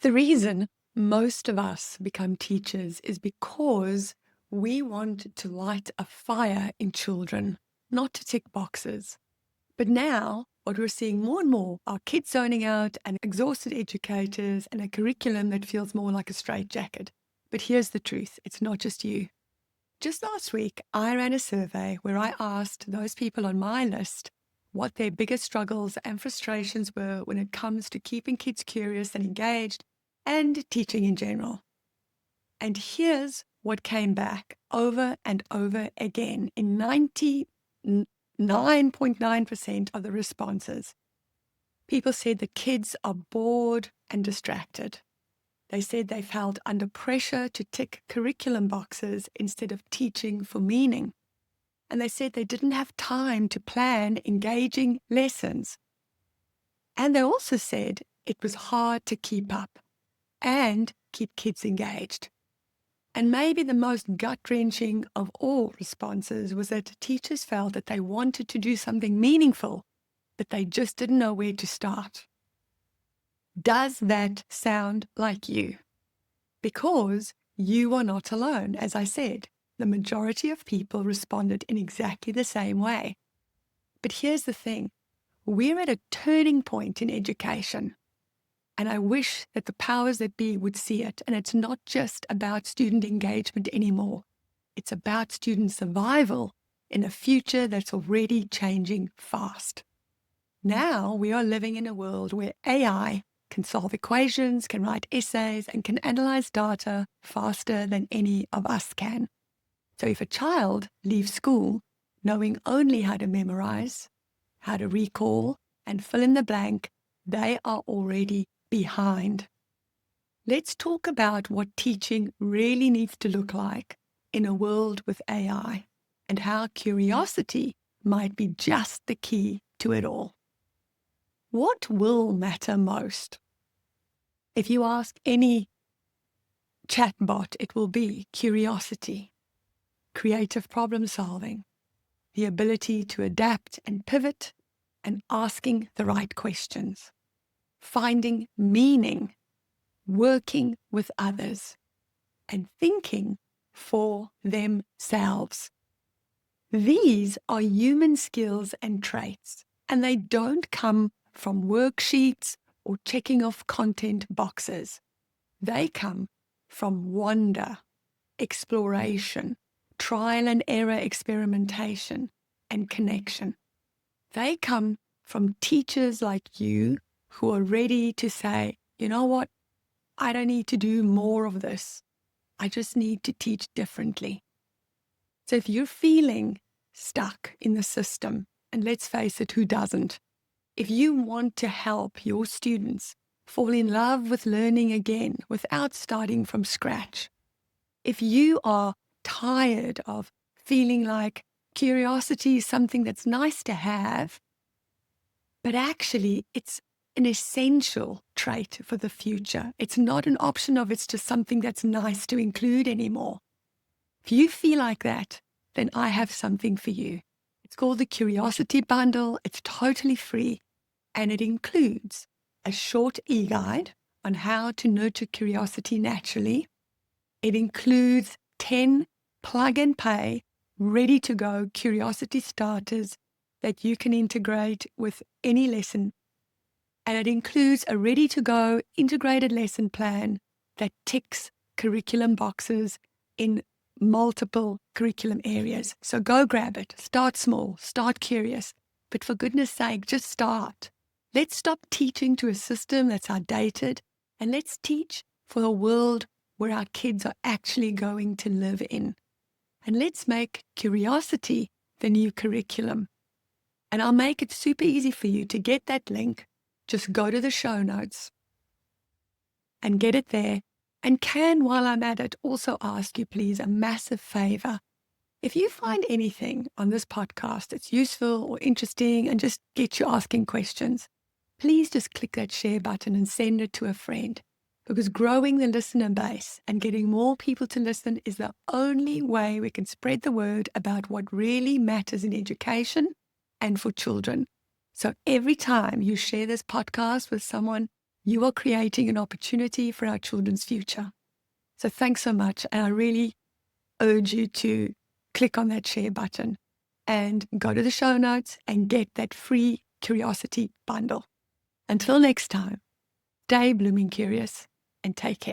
The reason most of us become teachers is because we want to light a fire in children, not to tick boxes. But now, what we're seeing more and more are kids zoning out and exhausted educators and a curriculum that feels more like a straitjacket. But here's the truth, it's not just you. Just last week, I ran a survey where I asked those people on my list what their biggest struggles and frustrations were when it comes to keeping kids curious and engaged and teaching in general. And here's what came back over and over again in 99.9% of the responses. People said the kids are bored and distracted. They said they felt under pressure to tick curriculum boxes instead of teaching for meaning. And they said they didn't have time to plan engaging lessons. And they also said it was hard to keep up and keep kids engaged. And maybe the most gut-wrenching of all responses was that teachers felt that they wanted to do something meaningful, but they just didn't know where to start. Does that sound like you? Because you are not alone. As I said, the majority of people responded in exactly the same way. But here's the thing. We're at a turning point in education. And I wish that the powers that be would see it. And it's not just about student engagement anymore. It's about student survival in a future that's already changing fast. Now we are living in a world where AI can solve equations, can write essays, and can analyze data faster than any of us can. So if a child leaves school knowing only how to memorize, how to recall, and fill in the blank, they are already behind. Let's talk about what teaching really needs to look like in a world with AI and how curiosity might be just the key to it all. What will matter most? If you ask any chatbot, it will be curiosity, creative problem solving, the ability to adapt and pivot, and asking the right questions, finding meaning, working with others, and thinking for themselves. These are human skills and traits, and they don't come from worksheets or checking off content boxes. They come from wonder, exploration, trial and error experimentation, and connection. They come from teachers like you who are ready to say, you know what, I don't need to do more of this. I just need to teach differently. So if you're feeling stuck in the system, and let's face it, who doesn't? If you want to help your students fall in love with learning again without starting from scratch, if you are tired of feeling like curiosity is something that's nice to have, but actually it's an essential trait for the future. It's not an option of it's just something that's nice to include anymore. If you feel like that, then I have something for you. It's called the Curiosity Bundle. It's totally free, and it includes a short e-guide on how to nurture curiosity naturally. It includes 10 plug-and-pay, ready-to-go curiosity starters that you can integrate with any lesson. And it includes a ready-to-go integrated lesson plan that ticks curriculum boxes in multiple curriculum areas. So go grab it. Start small. Start curious. But for goodness sake, just start. Let's stop teaching to a system that's outdated, and let's teach for a world where our kids are actually going to live in. And let's make curiosity the new curriculum. And I'll make it super easy for you to get that link. Just go to the show notes and get it there. And can, while I'm at it, also ask you, please, a massive favor. If you find anything on this podcast that's useful or interesting and just gets you asking questions, please just click that share button and send it to a friend. Because growing the listener base and getting more people to listen is the only way we can spread the word about what really matters in education and for children. So every time you share this podcast with someone, You are creating an opportunity for our children's future. So thanks so much. And I really urge you to click on that share button and go to the show notes and get that free curiosity bundle. Until next time, stay blooming curious and take care.